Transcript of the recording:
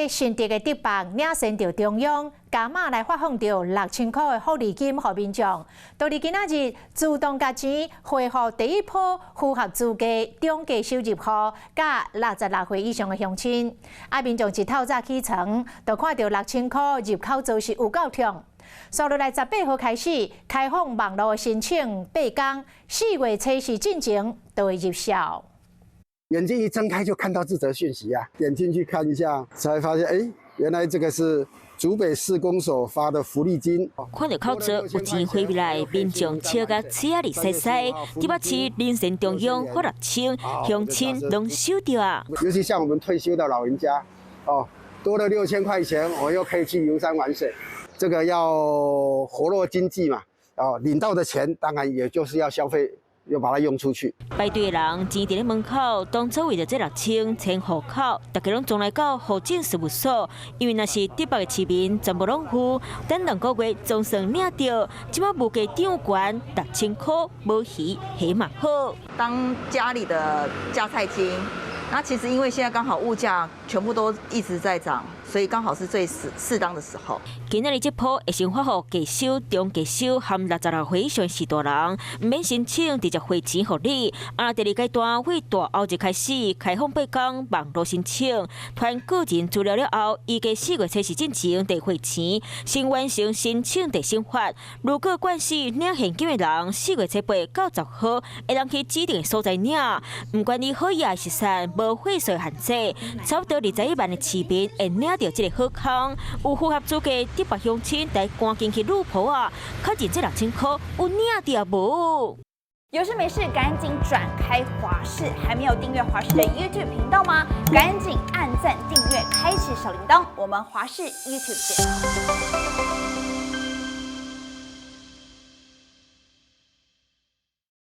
个新竹的竹棒领先到中央，加码来发放到6000块的福利金给民众。到伫今仔日，自动加钱恢复第一波符合资格中价收入户，甲66岁以上的乡亲。民众一透早起床，就看到6000块入口做是有够痛。接落来18号开始开放网络申请，8天4月初4进前都会入效。眼睛一睁开就看到这则讯息啊，点进去看一下，才发现原来这个是竹北市公所发的福利金。看到口罩有钱回来，民众笑甲嘴仔里塞塞，第八次领先中央发6000，乡亲拢收到啊。尤其像我们退休的老人家，多了6000块钱，我又可以去游山玩水。这个要活络经济嘛，领到的钱当然也就是要消费。又把它用出去。排队的人钱伫咧门口，当作为着这6000迁户口，大家拢总来到户政事务所，因为那是竹北的市民全部拢有，等2个月总算领到，即马物价涨悬，6000块无鱼还嘛好。当家里的加菜金，那其实因为现在刚好物价全部都一直在涨，所以刚好是最适当的时候。今仔日这波会先发放低收、中低收含66岁以上是大人，唔免申请，直接汇钱给你。第2阶段为大后日开始开放8天网络申请，传个人资料了后，预计4月初4进前得汇钱，先完成申请得先发。如果惯势领现金的人，4月初8到10号会当去指定的所在领，唔管你好意还是散，无汇税限制，差不多21万的市民会领到这个好康，有符合资格。竹北乡亲来赶紧去路婆啊！确认这6000块有领到无？有事没事赶紧转开华视，还没有订阅华视的 YouTube 频道吗？赶紧按赞、订阅、开启小铃铛，我们华视 YouTube 见。